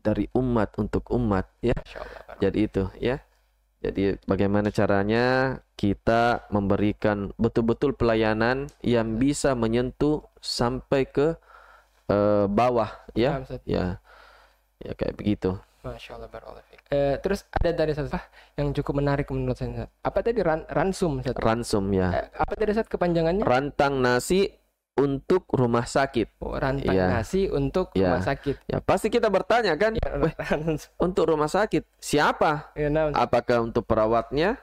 dari umat untuk umat ya. Masya Allah, Pak. Jadi itu ya. Jadi bagaimana caranya kita memberikan betul-betul pelayanan yang bisa menyentuh sampai ke bawah ya. Paham, Ustaz. Ya. Ya kayak begitu. Masya Allah, barakallahu fiik. Terus ada dari Ustaz yang cukup menarik menurut saya, Ustaz. Apa tadi ransum, Ustaz? Ransum ya. Apa tadi, Ustaz, kepanjangannya? Rantang nasi untuk rumah sakit. Oh, rantang Ya. nasi untuk Ya. rumah sakit. Ya pasti kita bertanya kan, Ya, "Weh, untuk rumah sakit siapa? ya, nah, Ustaz. Apakah untuk perawatnya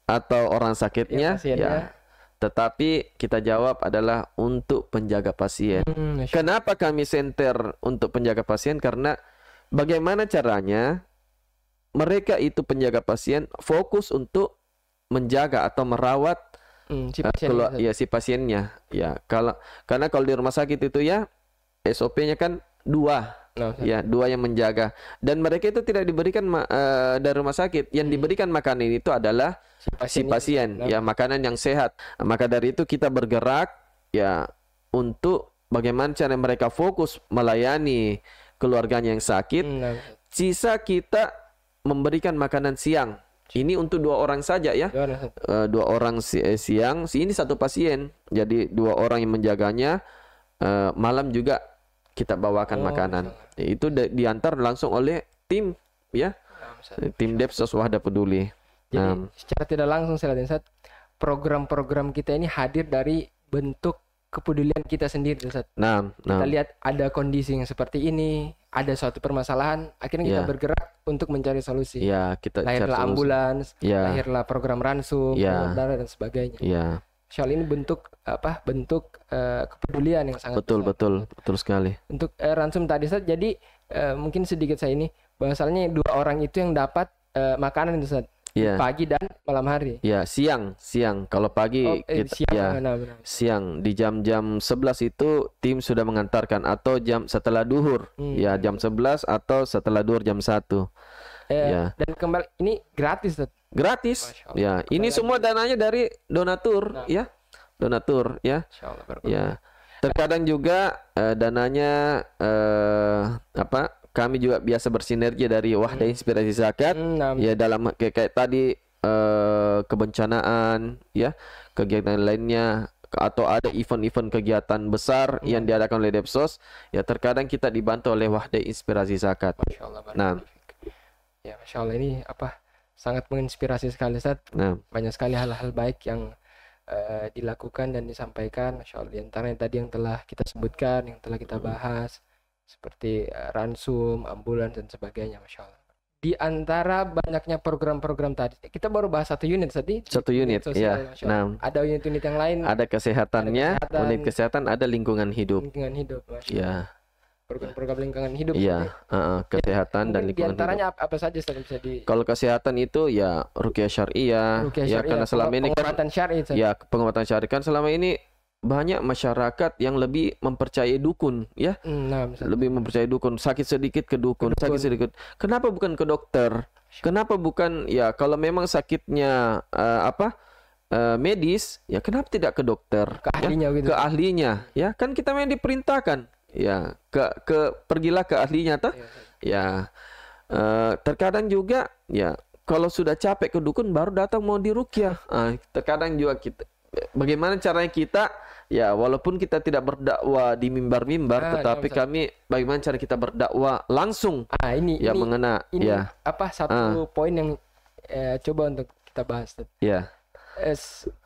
atau orang sakitnya?" Ya, pasiennya. Ya. Tetapi kita jawab adalah untuk penjaga pasien. Masya Allah. Kenapa kami center untuk penjaga pasien? Karena bagaimana caranya mereka itu penjaga pasien fokus untuk menjaga atau merawat Si pasien, kalau Ustaz. ya si pasiennya. Ya, karena kalau di rumah sakit itu ya SOP-nya kan dua. Nah, Ustaz. Ya, dua yang menjaga. Dan mereka itu tidak diberikan dari rumah sakit. Yang diberikan makanan itu adalah si pasien, Nah, ya makanan yang sehat. Maka dari itu kita bergerak ya untuk bagaimana cara mereka fokus melayani keluarganya yang sakit. nah, Ustaz. Sisa kita memberikan makanan siang. Ini untuk 2 orang saja ya. Ya, Ustaz. 2 orang siang. Ini 1 pasien. Jadi 2 orang yang menjaganya. Malam juga kita bawakan makanan. Itu diantar langsung oleh tim ya. Nah, Ustaz. Tim Depsos Wahda Peduli. Jadi secara tidak langsung saya lihat, Ustaz, program-program kita ini hadir dari bentuk kepedulian kita sendiri, Ustaz. Kita lihat ada kondisi yang seperti ini, ada suatu permasalahan, akhirnya kita Ya. bergerak untuk mencari solusi. Ya, kita cari Lahirlah solusi. ambulans, Ya. lahirlah program ransum, Ya. donor darah dan sebagainya. Ya, Soal ini bentuk kepedulian yang sangat betul besar. betul sekali. Untuk ransum tadi, Ustaz, jadi mungkin sedikit saya ini bahwasannya 2 orang itu yang dapat makanan itu, Ustaz. Ya. Pagi dan malam hari. Ya, siang. Kalau pagi kita siang, ya siang di jam-jam 11 itu tim sudah mengantarkan atau jam setelah duhur. Ya, jam 11 atau setelah duhur jam 1. Ya. Dan kembali ini gratis, Ustaz. Gratis. Masya Allah. Ya, ini semua dananya dari donatur ya. Donatur ya. Insya Allah, barakallahu. Ya. Terkadang juga dananya kami juga biasa bersinergi dari Wahda Inspirasi Zakat. Ya, dalam kayak tadi kebencanaan ya, kegiatan lainnya atau ada event-event kegiatan besar yang diadakan oleh Depsos, ya terkadang kita dibantu oleh Wahda Inspirasi Zakat. Masya Allah, barakallahu fiik. Ya, Masya Allah, ini sangat menginspirasi sekali, Ustaz. Banyak sekali hal-hal baik yang dilakukan dan disampaikan, Masya Allah. Di antaranya tadi yang telah kita sebutkan, yang telah kita bahas, seperti ransum, ambulans dan sebagainya, Masya Allah. Di antara banyaknya program-program tadi, kita baru bahas 1 unit tadi. 1 unit sosial, ya. Ada unit-unit yang lain. Ada kesehatannya, Ada kesehatan, unit kesehatan, ada lingkungan hidup. Lingkungan hidup, Masya Ya. Allah. Program-program lingkungan hidup. Iya, kesehatan dan Di lingkungan hidup. antaranya apa saja, Ustaz, yang bisa di Kalau kesehatan itu ya ruqyah syariah, Ruqyah ya syariah, karena selama ini kan pengobatan syar'i, Ustaz. ya pengobatan syariah kan selama ini banyak masyarakat yang lebih mempercayai dukun ya. Nah, Ustaz. Lebih mempercayai dukun, sakit sedikit ke dukun, sakit sedikit. Kenapa bukan ke dokter? Kenapa bukan ya kalau memang sakitnya medis, ya kenapa tidak ke dokter? Ke ahlinya ya? gitu. Ke ahlinya, ya kan kita memang diperintahkan. Ya, pergilah ke ahlinya toh. Ya. Terkadang juga ya kalau sudah capek ke dukun baru datang mau diruqyah. Terkadang juga kita bagaimana caranya kita ya walaupun kita tidak berdakwah di mimbar-mimbar tetapi kami bagaimana cara kita berdakwah langsung ini mengena ya satu poin yang coba untuk kita bahas, Ustaz. Ya.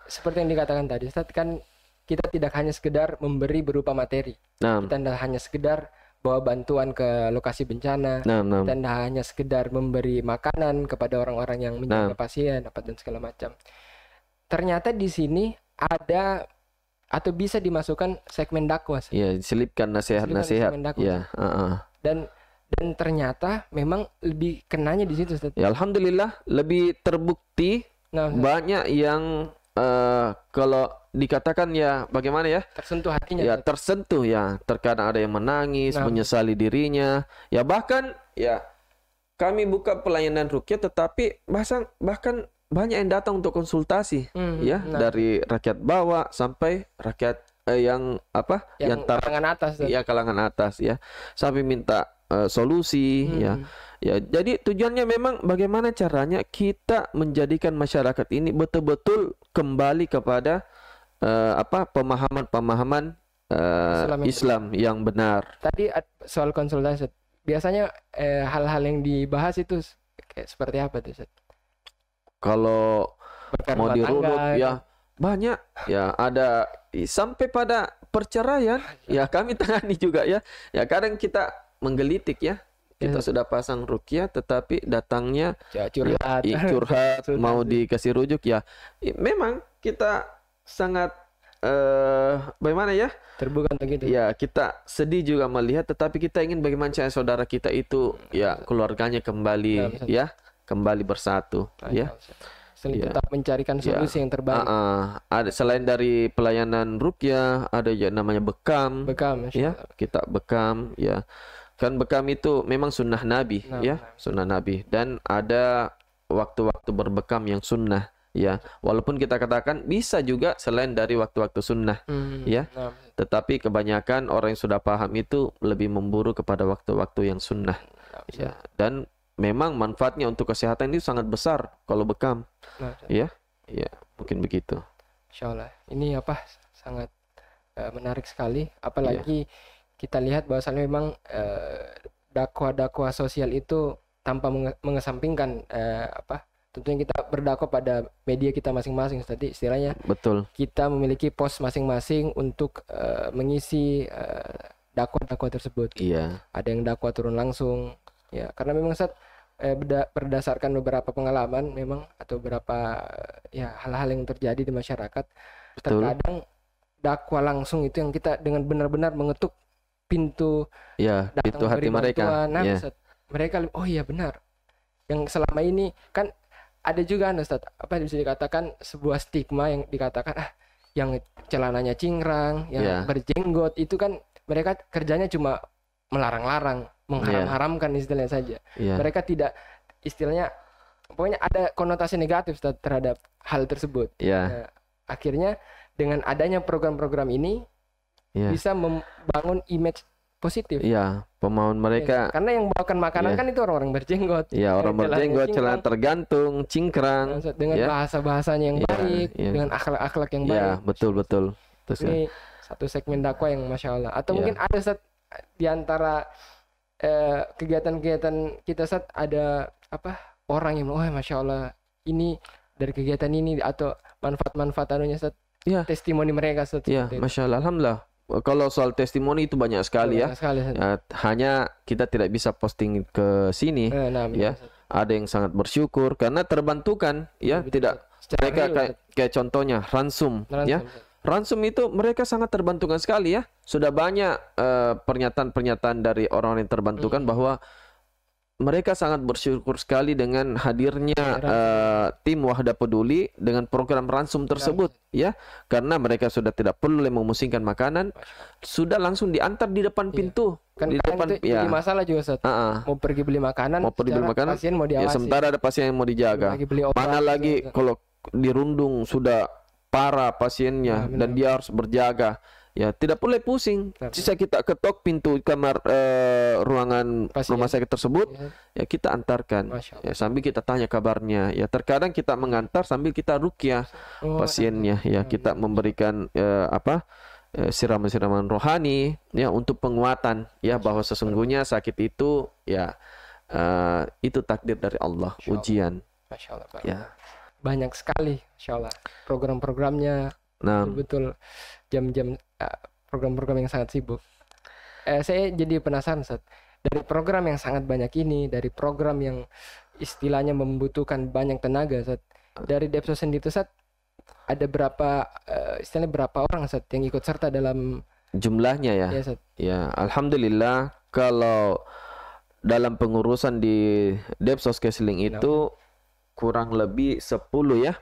Seperti yang dikatakan tadi, Ustaz, kan kita tidak hanya sekedar memberi berupa materi. Kita tidak hanya sekedar bawa bantuan ke lokasi bencana. Kita tidak hanya sekedar memberi makanan kepada orang-orang yang menjaga pasien, dan segala macam. Ternyata di sini ada atau bisa dimasukkan segmen dakwah. Ya, diselipkan nasihat-nasihat. Ya, Dan ternyata memang lebih kenanya di situ, Ustaz. Ya, alhamdulillah lebih terbukti banyak yang kalau dikatakan ya bagaimana ya tersentuh hatinya ya tersentuh ya terkadang ada yang menangis menyesali dirinya ya bahkan ya kami buka pelayanan ruqyah tetapi bahkan banyak yang datang untuk konsultasi dari rakyat bawah sampai rakyat yang kalangan atas ya kalangan atas ya sampai minta solusi ya. Ya, jadi tujuannya memang bagaimana caranya kita menjadikan masyarakat ini betul-betul kembali kepada pemahaman Islam yang benar. Tadi soal konsultasi, biasanya hal-hal yang dibahas itu kayak seperti apa tuh, Ustaz? Kalau mau dirunut ya banyak ya, ada sampai pada perceraian ya kami tangani juga ya. Ya kadang kita menggelitik ya. Kita sudah pasang ruqyah tetapi datangnya curhat mau dikasih rujuk ya. Memang kita sangat bagaimana ya? Terbuka untuk itu. Ya, kita sedih juga melihat, tetapi kita ingin bagaimana cara saudara kita itu ya keluarganya kembali ya, kembali bersatu ya. Tetap mencarikan solusi yang terbaik. Ada selain dari pelayanan ruqyah, ada ya namanya bekam ya. Kita bekam ya. Kan bekam itu memang sunnah Nabi ya, sunnah Nabi, dan ada waktu-waktu berbekam yang sunnah ya. Walaupun kita katakan bisa juga selain dari waktu-waktu sunnah ya, tetapi kebanyakan orang yang sudah paham itu lebih memburu kepada waktu-waktu yang sunnah ya. Dan memang manfaatnya untuk kesehatan itu sangat besar kalau bekam ya, ya mungkin begitu. Insyaallah ini sangat menarik sekali, apalagi kita lihat bahwasannya memang dakwah-dakwah sosial itu tanpa mengesampingkan tentunya kita berdakwah pada media kita masing-masing. Tadi istilahnya betul, kita memiliki pos masing-masing untuk mengisi dakwah-dakwah tersebut. Ada yang dakwah turun langsung ya, karena memang berdasarkan beberapa pengalaman memang atau beberapa hal-hal yang terjadi di masyarakat, terkadang dakwah langsung itu yang kita dengan benar-benar mengetuk pintu pintu hati mereka. Mereka oh iya benar, yang selama ini kan ada juga Ustaz, bisa dikatakan sebuah stigma yang dikatakan yang celananya cingkrang, yang berjenggot itu kan mereka kerjanya cuma melarang-larang, mengharam-haramkan istilahnya saja. Mereka tidak, istilahnya pokoknya ada konotasi negatif Ustaz terhadap hal tersebut. Nah, akhirnya dengan adanya program-program ini bisa membangun image positif. Pemahaman mereka. Karena yang bawakan makanan kan itu orang-orang berjenggot. Orang berjenggot, celana tergantung, cingkrang. Dengan bahasa-bahasanya yang baik, dengan akhlak-akhlak yang baik. Betul. Ini satu segmen dakwah yang Masya Allah. Atau mungkin ada di antara kegiatan-kegiatan kita ada orang yang Masya Allah ini dari kegiatan ini atau manfaat-manfaat anunya testimoni mereka Masya Allah, alhamdulillah. Kalau soal testimoni itu banyak sekali ya. Hanya kita tidak bisa posting ke sini ya. Ada yang sangat bersyukur karena terbantukan ya, tidak mereka kayak contohnya ransum ya. Ransum itu mereka sangat terbantukan sekali ya. Sudah banyak pernyataan-pernyataan dari orang yang terbantukan bahwa mereka sangat bersyukur sekali dengan hadirnya tim Wahda Peduli dengan program ransum tersebut ya, karena mereka sudah tidak perlu memusingkan makanan, sudah langsung diantar di depan pintu. Kan di depan itu jadi masalah juga Ustaz. Mau pergi beli makanan, pasien mau diawasi. Sementara ada pasien yang mau dijaga. Mana lagi kalau dirundung sudah parah pasiennya dan dia harus berjaga. Ya, tidak boleh pusing. Sisa kita ketok pintu kamar ruangan rumah sakit tersebut, ya kita antarkan. Ya, sambil kita tanya kabarnya. Ya, terkadang kita mengantar sambil kita ruqyah pasiennya. Ya, kita memberikan siraman-siraman rohani ya untuk penguatan ya bahwa sesungguhnya sakit itu itu takdir dari Allah, ujian. Masya Allah, ya. Banyak sekali, Masya Allah, program-programnya. Betul jam-jam program-program yang sangat sibuk. Saya jadi penasaran Ustaz, dari program yang sangat banyak ini, dari program yang istilahnya membutuhkan banyak tenaga Ustaz, dari Depsos sendiri Ustaz, ada berapa istilahnya berapa orang Ustaz yang ikut serta dalam jumlahnya ya? Ya, alhamdulillah kalau dalam pengurusan di Depsos Kesling itu kurang lebih 10 ya.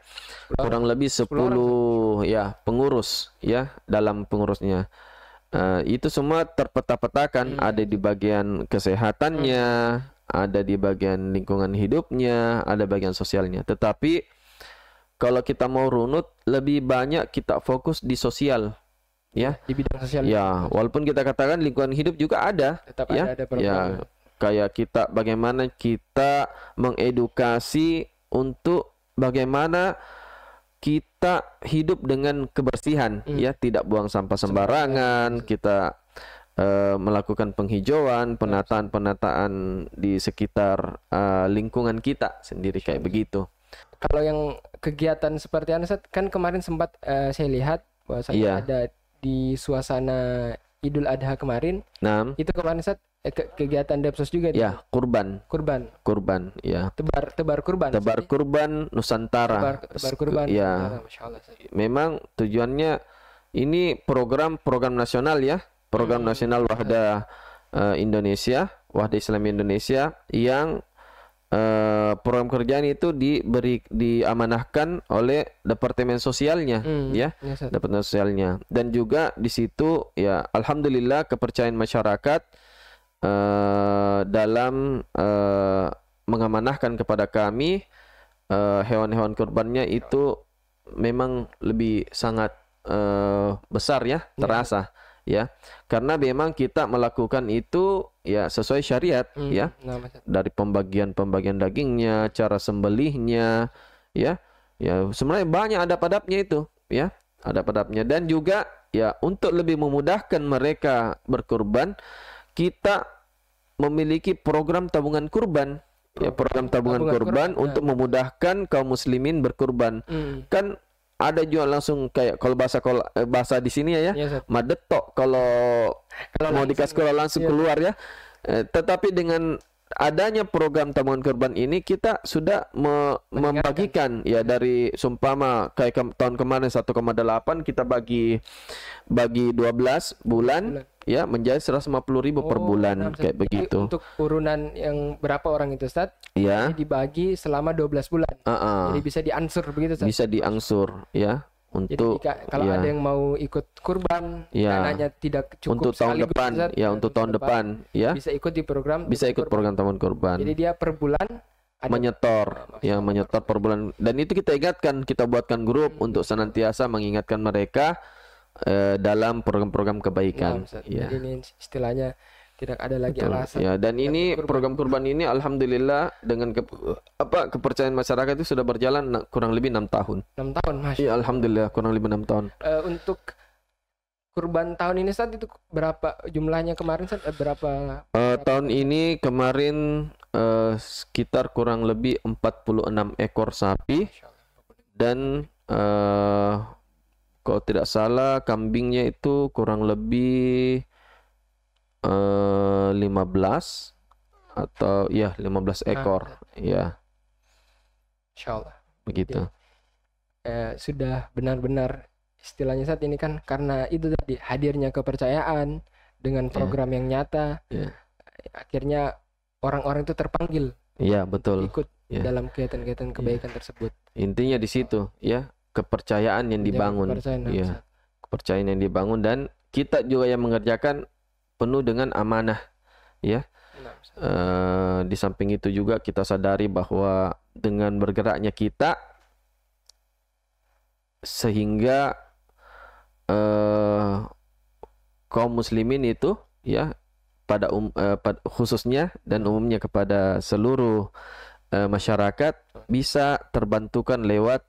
Kurang lebih 10 ya pengurus ya dalam pengurusnya. Itu semua terpeta-petakan, ada di bagian kesehatannya, ada di bagian lingkungan hidupnya, ada bagian sosialnya. Tetapi kalau kita mau runut, lebih banyak kita fokus di sosial. Ya, di bidang sosial. Ya, walaupun kita katakan lingkungan hidup juga ada. Tetap ya. ada program. Ya, kayak kita bagaimana kita mengedukasi untuk bagaimana kita hidup dengan kebersihan, ya, tidak buang sampah sembarangan, kita melakukan penghijauan, penataan di sekitar lingkungan kita sendiri kayak begitu. Kalau yang kegiatan seperti Ustaz, kan kemarin sempat saya lihat bahwasanya ada di suasana Idul Adha kemarin. Nah, itu kemarin Ustaz kegiatan Depsos juga. Ya, kurban, ya. Tebar kurban Nusantara. Tebar kurban. Ya. Masya Allah, memang tujuannya ini program nasional, ya. Program nasional Wahda Indonesia, Wahda Islam Indonesia, yang program kerjaan itu diamanahkan oleh Departemen Sosialnya, ya, Departemen Sosialnya. Dan juga di situ, ya, alhamdulillah kepercayaan masyarakat dalam mengamanahkan kepada kami hewan-hewan kurbannya itu memang lebih sangat besar, ya, terasa. Ya, karena memang kita melakukan itu, ya, sesuai syariat, ya, dari pembagian dagingnya, cara sembelihnya, ya, sebenarnya banyak adab-adabnya itu, ya, adab-adabnya. Dan juga, ya, untuk lebih memudahkan mereka berkurban, kita memiliki program tabungan kurban, ya, program tabungan kurban untuk memudahkan kaum muslimin berkurban. Kan ada juga langsung kayak kalau bahasa di sini, ya, madetok kalau mau dikasih kalau langsung keluar, ya. Tetapi dengan adanya program tabungan kurban ini, kita sudah membagikan, ya, dari sumpama kayak tahun kemarin 1,8 kita bagi 12 bulan, ya, menjadi 150.000 per bulan, kayak begitu. Untuk urunan yang berapa orang itu, Ustaz? Ya. Jadi dibagi selama 12 bulan. Jadi bisa diangsur begitu, Ustaz? Bisa diangsur, ya. Untuk jadi kalau ada yang mau ikut kurban, dananya tidak cukup untuk tahun depan, ya, untuk tahun depan, ya, bisa ikut di program, bisa ikut program tabungan kurban. Jadi dia per bulan menyetor, ya, menyetor per bulan. Dan itu kita ingatkan, kita buatkan grup untuk senantiasa mengingatkan mereka dalam program-program kebaikan. Ya. Jadi ini istilahnya tidak ada lagi alasan. Ya, dan ini program kurban ini alhamdulillah dengan kepercayaan masyarakat itu sudah berjalan kurang lebih 6 tahun. 6 tahun, Mas. Ya, alhamdulillah kurang lebih 6 tahun. Untuk kurban tahun ini saat itu berapa jumlahnya kemarin, saat berapa? Tahun ini kemarin sekitar kurang lebih 46 ekor sapi, dan kalau tidak salah kambingnya itu kurang lebih 15 atau 15 ekor, ya. Insyaallah. Begitu. Sudah benar-benar istilahnya saat ini kan karena itu tadi hadirnya kepercayaan dengan program yang nyata, akhirnya orang-orang itu terpanggil, betul, ikut dalam kegiatan-kegiatan kebaikan tersebut. Intinya di situ, ya, kepercayaan yang dibangun, kepercayaan yang dibangun, dan kita juga yang mengerjakan penuh dengan amanah, ya. Di samping itu juga kita sadari bahwa dengan bergeraknya kita sehingga kaum muslimin itu, ya, pada khususnya dan umumnya kepada seluruh masyarakat bisa terbantukan lewat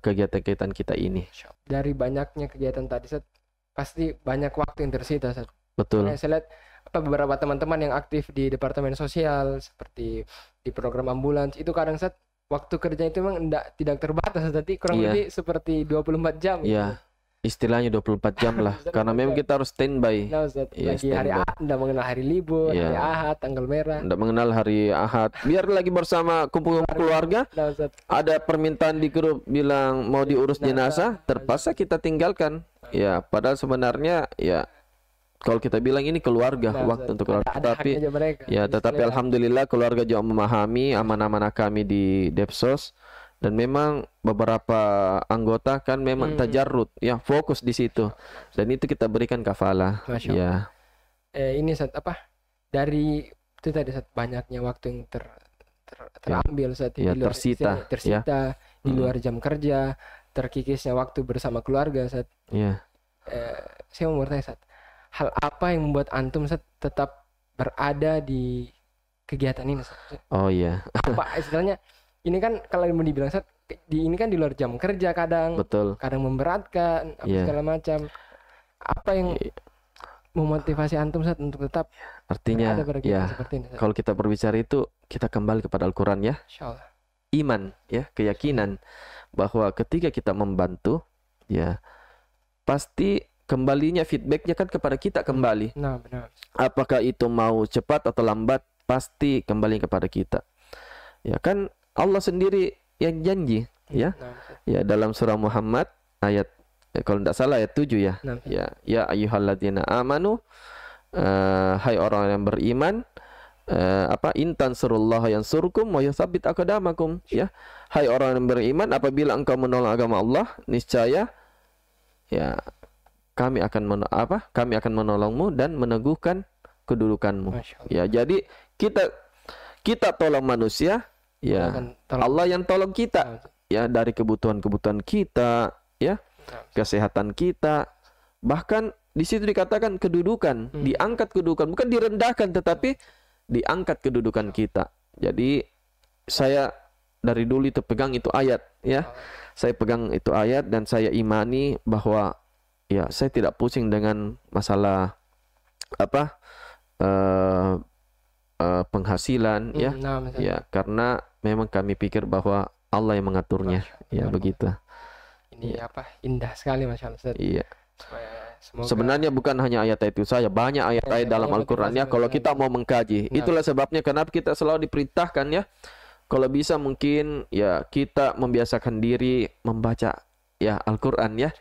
kegiatan-kegiatan kita ini. Dari banyaknya kegiatan tadi, Seth, pasti banyak waktu yang tersita, Seth. Betul. Saya lihat beberapa teman-teman yang aktif di Departemen Sosial seperti di program ambulans itu kadang, Seth, waktu kerja itu memang tidak terbatas, tapi kurang lebih seperti 24 jam. Iya. Istilahnya 24 jam lah. Karena memang kita harus standby. Lagi hari Ahad, tidak mengenal hari libur, hari Ahad, tanggal merah. Tidak mengenal hari Ahad. Biar lagi bersama kumpul keluarga. Ada permintaan di grup bilang mau diurus jenazah, terpaksa kita tinggalkan. Ya, padahal sebenarnya, ya, kalau kita bilang ini keluarga, waktu untuk keluarga, tetapi alhamdulillah keluarga juga memahami amanah-amanah kami di Depsos, dan memang beberapa anggota kan memang tajarrud, ya, fokus di situ, dan itu kita berikan kafalah. Ya. Ini dari itu tadi, banyaknya waktu yang terambil saat di luar, tersita di luar jam kerja, terkikisnya waktu bersama keluarga saat. Saya mau bertanya, hal apa yang membuat antum tetap berada di kegiatan ini Ustaz. Oh iya. Apa istilahnya? Ini kan kalau mau dibilang Ustaz, ini kan di luar jam kerja kadang. Betul. Kadang memberatkan, apa Iya. segala macam. Apa yang memotivasi antum Ustaz untuk tetap Artinya ada pada kita ya, seperti ini Ustaz? kalau kita berbicara itu kita kembali kepada Al-Qur'an ya. Insyaallah. Iman ya, keyakinan bahwa ketika kita membantu ya pasti kembalinya feedbacknya kan kepada kita kembali. Nah, benar. Apakah itu mau cepat atau lambat pasti kembali kepada kita. Ya kan Allah sendiri yang janji ya. Nah, Ustaz. Ya dalam surah Muhammad ayat kalau tidak salah ayat 7 ya. Nah, Ya ayyuhalladzina amanu hai orang yang beriman intan surullah yansurkum wa yutsabbit aqdamakum ya. Hai orang yang beriman, apabila engkau menolong agama Allah, niscaya ya kami akan menolongmu dan meneguhkan kedudukanmu. Masya Allah. Ya, jadi kita tolong manusia, ya Allah yang tolong kita ya dari kebutuhan-kebutuhan kita, ya, kesehatan kita. Bahkan di situ dikatakan kedudukan, diangkat kedudukan, bukan direndahkan tetapi diangkat kedudukan kita. Jadi saya dari dulu itu pegang itu ayat ya. Saya pegang itu ayat dan saya imani bahwa ya saya tidak pusing dengan masalah penghasilan ya. Ya, karena memang kami pikir bahwa Allah yang mengaturnya. Ya begitu. Ini indah sekali Masya Allah Ustaz. Iya. Semoga Sebenarnya bukan hanya ayat itu saja, banyak ayat-ayat dalam Al-Qur'an ya kalau kita mau mengkaji. Itulah sebabnya kenapa kita selalu diperintahkan ya. Kalau bisa mungkin ya kita membiasakan diri membaca ya Al-Qur'an ya.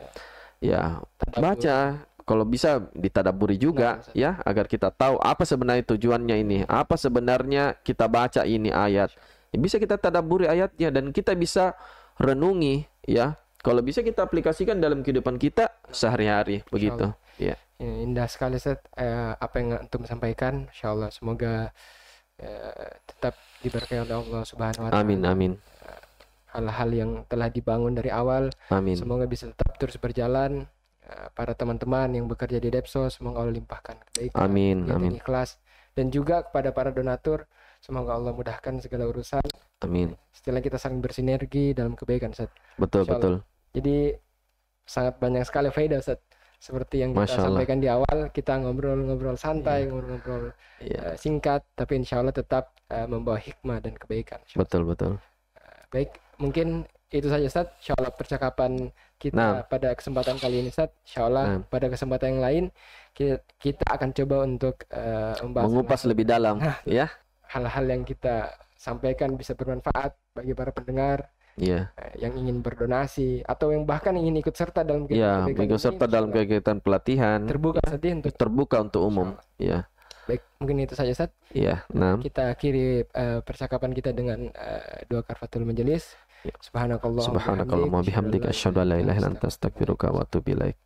Ya, baca, kalau bisa ditadabburi juga ya agar kita tahu apa sebenarnya tujuannya ini, apa sebenarnya kita baca ini ayat. Ya, bisa kita tadabburi ayatnya dan kita bisa renungi ya. Kalau bisa kita aplikasikan dalam kehidupan kita sehari-hari begitu. Ya. Indah sekali Ustaz apa yang antum sampaikan. Insyaallah semoga tetap diberkahi oleh Allah Subhanahu wa taala. Amin amin. Hal-hal yang telah dibangun dari awal Amin. semoga bisa tetap terus berjalan. Para teman-teman yang bekerja di Depsos semoga Allah limpahkan kebaikan, amin amin. Ikhlas, dan juga kepada para donatur semoga Allah mudahkan segala urusan. Amin. Setelah kita saling bersinergi dalam kebaikan Ustaz. Betul betul. Jadi sangat banyak sekali faedah Ustaz. Seperti yang kita sampaikan di awal, kita ngobrol-ngobrol santai, ngobrol-ngobrol singkat, tapi insya Allah tetap membawa hikmah dan kebaikan. Betul betul. Baik, mungkin itu saja Ustaz. Insya Allah percakapan kita pada kesempatan kali ini Ustaz. Insya Allah pada kesempatan yang lain kita akan coba untuk mengupas lebih dalam ya. Hal-hal yang kita sampaikan bisa bermanfaat bagi para pendengar. Iya. Yang ingin berdonasi atau yang bahkan ingin ikut serta dalam kegiatan pelatihan. Terbuka untuk umum. Iya. Baik, mungkin itu saja Ustaz. Iya. Kita akhiri percakapan kita dengan doa kafaratul majelis. Subhanakallah wa bihamdika asyhadu an la ilaha illa anta astaghfiruka wa atubu ilaik.